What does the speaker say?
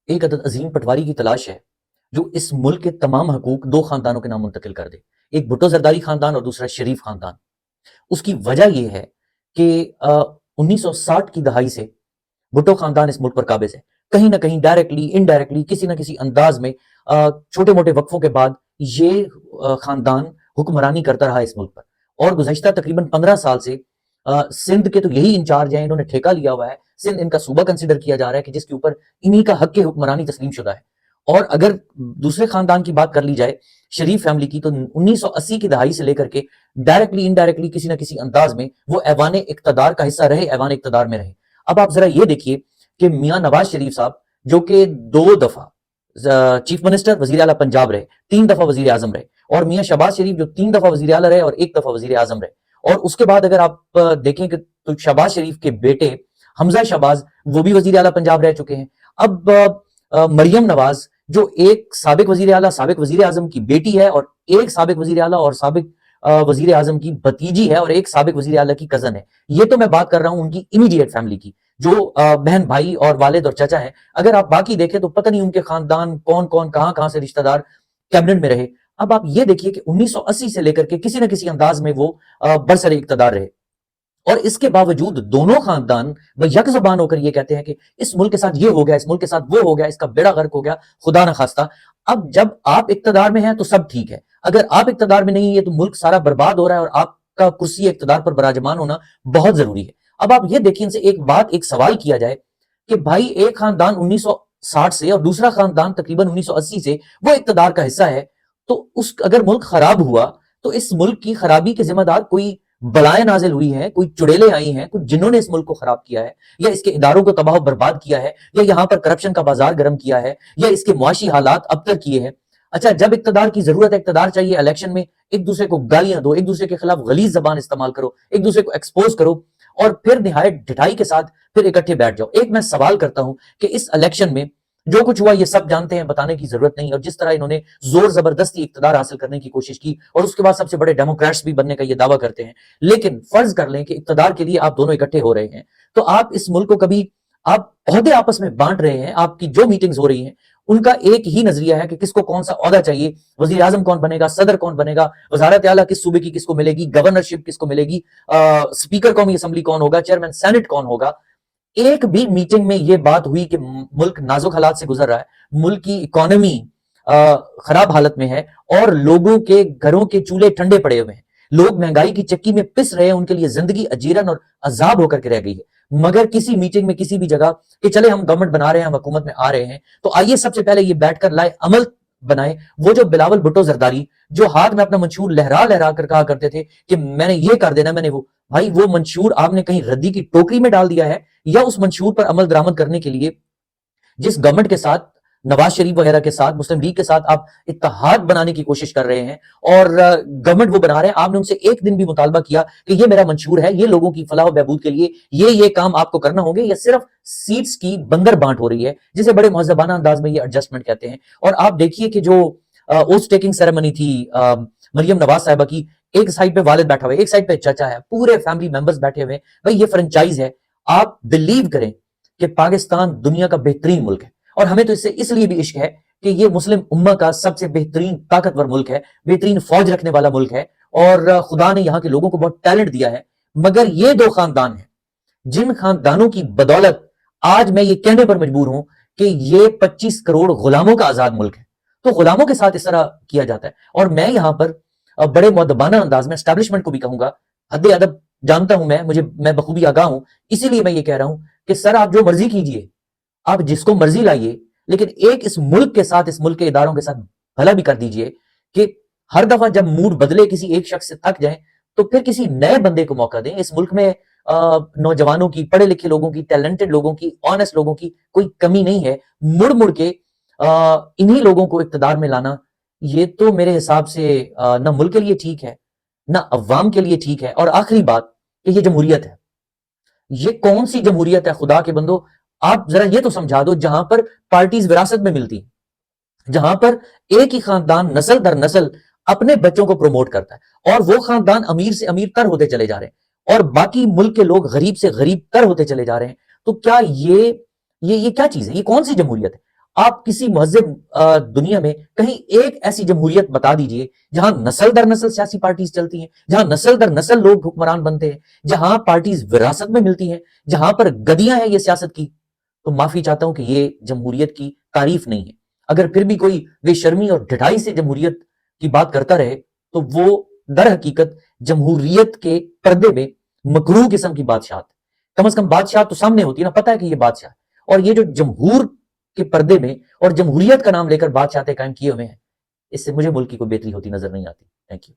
ایک عدد عظیم پٹواری کی تلاش ہے جو اس ملک کے تمام حقوق دو خاندانوں کے نام منتقل کر دے، ایک بھٹو زرداری خاندان اور دوسرا شریف خاندان۔ اس کی وجہ یہ ہے کہ 1960 کی دہائی سے بھٹو خاندان اس ملک پر قابض ہے، کہیں نہ کہیں ڈائریکٹلی انڈائریکٹلی کسی نہ کسی انداز میں چھوٹے موٹے وقفوں کے بعد یہ خاندان حکمرانی کرتا رہا اس ملک پر، اور گزشتہ تقریباً 15 سال سے سندھ کے تو یہی انچارج ہیں، انہوں نے ٹھیکہ لیا ہوا ہے، سندھ ان کا صوبہ کنسیڈر کیا جا رہا ہے کہ جس کے اوپر انہی کا حق حکمرانی تسلیم شدہ ہے۔ اور اگر دوسرے خاندان کی بات کر لی جائے، شریف فیملی کی، تو 1980 کی دہائی سے لے کر کے ڈائریکٹلی انڈائریکٹلی کسی نہ کسی انداز میں وہ ایوان اقتدار کا حصہ رہے، ایوان اقتدار میں رہے۔ اب آپ ذرا یہ دیکھیے کہ میاں نواز شریف صاحب جو کہ 2 دفعہ چیف منسٹر وزیر اعلیٰ پنجاب رہے، 3 دفعہ وزیر اعظم رہے، اور میاں شہباز شریف جو 3 دفعہ وزیر اعلیٰ رہے اور 1 دفعہ وزیر اعظم رہے، اور اس کے بعد اگر آپ دیکھیں کہ تو شہباز شریف کے بیٹے حمزہ شہباز وہ بھی وزیر اعلیٰ پنجاب رہ چکے ہیں۔ اب مریم نواز جو ایک سابق وزیر اعلیٰ سابق وزیر اعظم کی بیٹی ہے، اور ایک سابق وزیر اعلیٰ اور سابق وزیر اعظم کی بھتیجی ہے، اور ایک سابق وزیر اعلیٰ کی کزن ہے۔ یہ تو میں بات کر رہا ہوں ان کی امیڈیٹ فیملی کی، جو بہن بھائی اور والد اور چچا ہیں۔ اگر آپ باقی دیکھیں تو پتہ نہیں ان کے خاندان کون کون کہاں کہاں سے رشتہ دار کیبنٹ میں رہے۔ اب آپ یہ دیکھیے کہ 1980 سے لے کر کے کسی نہ کسی انداز میں وہ برسر اقتدار رہے، اور اس کے باوجود دونوں خاندان یک زبان ہو کر یہ کہتے ہیں کہ اس ملک کے ساتھ یہ ہو گیا، اس ملک کے ساتھ وہ ہو گیا، اس کا بیڑا غرق ہو گیا، خدا نہ خواستہ۔ اب جب آپ اقتدار میں ہیں تو سب ٹھیک ہے، اگر آپ اقتدار میں نہیں ہے تو ملک سارا برباد ہو رہا ہے، اور آپ کا کرسی اقتدار پر براجمان ہونا بہت ضروری ہے۔ اب آپ یہ دیکھیں، ان سے ایک سوال کیا جائے کہ بھائی ایک خاندان 1960 سے اور دوسرا خاندان تقریباً 1980 سے وہ اقتدار کا حصہ ہے، تو اگر ملک خراب ہوا تو اس ملک کی خرابی کے ذمہ دار کوئی بلائیں نازل ہوئی ہیں، کوئی چڑیلیں آئی ہیں، کچھ جنہوں نے اس ملک کو خراب کیا ہے، یا اس کے اداروں کو تباہ و برباد کیا ہے، یا یہاں پر کرپشن کا بازار گرم کیا ہے، یا اس کے معاشی حالات ابتر کیے ہیں۔ اچھا، جب اقتدار کی ضرورت ہے، اقتدار چاہیے، الیکشن میں ایک دوسرے کو گالیاں دو، ایک دوسرے کے خلاف غلیظ زبان استعمال کرو، ایک دوسرے کو ایکسپوز کرو، اور پھر نہایت ڈٹائی کے ساتھ پھر اکٹھے بیٹھ جاؤ۔ ایک میں سوال کرتا ہوں کہ اس الیکشن میں جو کچھ ہوا یہ سب جانتے ہیں، بتانے کی ضرورت نہیں، اور جس طرح انہوں نے زور زبردستی اقتدار حاصل کرنے کی کوشش کی، اور اس کے بعد سب سے بڑے ڈیموکریٹس بھی بننے کا یہ دعویٰ کرتے ہیں، لیکن فرض کر لیں کہ اقتدار کے لیے آپ دونوں اکٹھے ہو رہے ہیں، تو آپ اس ملک کو کبھی آپ عہدے آپس میں بانٹ رہے ہیں، آپ کی جو میٹنگز ہو رہی ہیں ان کا ایک ہی نظریہ ہے کہ کس کو کون سا عہدہ چاہیے، وزیر اعظم کون بنے گا، صدر کون بنے گا، وزارت اعلیٰ کس صوبے کی کس کو ملے گی، گورنرشپ کس کو ملے گی، اسپیکر قومی اسمبلی کون ہوگا، چیئرمین سینٹ کون ہوگا۔ ایک بھی میٹنگ میں یہ بات ہوئی کہ ملک نازک حالات سے گزر رہا ہے، ملک کی اکانومی خراب حالت میں ہے، اور لوگوں کے گھروں کے چولہے ٹھنڈے پڑے ہوئے ہیں، لوگ مہنگائی کی چکی میں پس رہے ہیں، ان کے لیے زندگی اجیرن اور عذاب ہو کر کے رہ گئی ہے، مگر کسی میٹنگ میں کسی بھی جگہ کہ چلے ہم گورنمنٹ بنا رہے ہیں، ہم حکومت میں آ رہے ہیں، تو آئیے سب سے پہلے یہ بیٹھ کر لائے عمل بنائے۔ وہ جو بلاول بھٹو زرداری جو ہاتھ میں اپنا منشور لہرا لہرا کر کہا کرتے تھے کہ میں نے یہ کر دینا، میں نے وہ، بھائی وہ منشور آپ نے کہیں ردی کی ٹوکری میں ڈال دیا ہے، یا اس منشور پر عمل درآمد کرنے کے لیے جس گورنمنٹ کے ساتھ، نواز شریف وغیرہ کے ساتھ، مسلم لیگ کے ساتھ آپ اتحاد بنانے کی کوشش کر رہے ہیں، اور گورنمنٹ وہ بنا رہے ہیں، آپ نے ان سے ایک دن بھی مطالبہ کیا کہ یہ میرا منشور ہے، یہ لوگوں کی فلاح و بہبود کے لیے یہ کام آپ کو کرنا ہوں گے، یا صرف سیٹس کی بندر بانٹ ہو رہی ہے، جسے بڑے مہذبانہ انداز میں یہ ایڈجسٹمنٹ کہتے ہیں۔ اور آپ دیکھیے کہ جو اوتھ ٹیکنگ سیریمنی تھی مریم نواز صاحبہ کی، ایک سائڈ پہ والد بیٹھا ہوا ہے، ایک سائڈ پہ چچا ہے، پورے فیملی ممبرز بیٹھے ہوئے، بھائی یہ فرنچائز ہے۔ آپ بلیو کریں کہ پاکستان دنیا کا بہترین ملک ہے، اور ہمیں تو اس لیے بھی عشق ہے کہ یہ مسلم امہ کا سب سے بہترین طاقتور ملک ہے، بہترین فوج رکھنے والا ملک ہے، اور خدا نے یہاں کے لوگوں کو بہت ٹیلنٹ دیا ہے۔ مگر یہ 2 خاندان ہیں جن خاندانوں کی بدولت آج میں یہ کہنے پر مجبور ہوں کہ یہ 25 کروڑ غلاموں کا آزاد ملک ہے، تو غلاموں کے ساتھ اس طرح کیا جاتا ہے۔ اور میں یہاں پر بڑے مؤدبانہ انداز میں اسٹیبلشمنٹ کو بھی کہوں گا، حد ادب جانتا ہوں، میں بخوبی آگاہ ہوں، اسی لیے میں یہ کہہ رہا ہوں کہ سر آپ جو مرضی کیجئے، آپ جس کو مرضی لائیے، لیکن ایک اس ملک کے ساتھ، اس ملک کے اداروں کے ساتھ بھلا بھی کر دیجئے کہ ہر دفعہ جب موڈ بدلے، کسی ایک شخص سے تھک جائیں تو پھر کسی نئے بندے کو موقع دیں۔ اس ملک میں نوجوانوں کی، پڑھے لکھے لوگوں کی، ٹیلنٹڈ لوگوں کی، آنےسٹ لوگوں کی کوئی کمی نہیں ہے۔ مڑ مڑ کے انہی لوگوں کو اقتدار میں لانا، یہ تو میرے حساب سے نہ ملک کے لیے ٹھیک ہے، نہ عوام کے لیے ٹھیک ہے۔ اور آخری بات کہ یہ جمہوریت ہے، یہ کون سی جمہوریت ہے خدا کے بندو؟ آپ ذرا یہ تو سمجھا دو، جہاں پر پارٹیز وراثت میں ملتی ہیں، جہاں پر ایک ہی خاندان نسل در نسل اپنے بچوں کو پروموٹ کرتا ہے، اور وہ خاندان امیر سے امیر تر ہوتے چلے جا رہے ہیں، اور باقی ملک کے لوگ غریب سے غریب تر ہوتے چلے جا رہے ہیں، تو کیا یہ کیا چیز ہے؟ یہ کون سی جمہوریت ہے؟ آپ کسی مہذب دنیا میں کہیں ایک ایسی جمہوریت بتا دیجئے جہاں نسل در نسل سیاسی پارٹیز چلتی ہیں، جہاں نسل در نسل لوگ حکمران بنتے ہیں، جہاں پارٹیز وراثت میں ملتی ہیں، جہاں پر گدیاں ہیں یہ سیاست کی، تو معافی چاہتا ہوں کہ یہ جمہوریت کی تعریف نہیں ہے۔ اگر پھر بھی کوئی بے شرمی اور ڈھٹائی سے جمہوریت کی بات کرتا رہے تو وہ در حقیقت جمہوریت کے پردے میں مکروہ قسم کی بادشاہت، کم از کم بادشاہت تو سامنے ہوتی ہے نا، پتہ ہے کہ یہ بادشاہ ہے، اور یہ جو جمہور کے پردے میں اور جمہوریت کا نام لے کر بادشاہتیں قائم کیے ہوئے ہیں، اس سے مجھے ملک کی کوئی بہتری ہوتی نظر نہیں آتی۔ Thank you.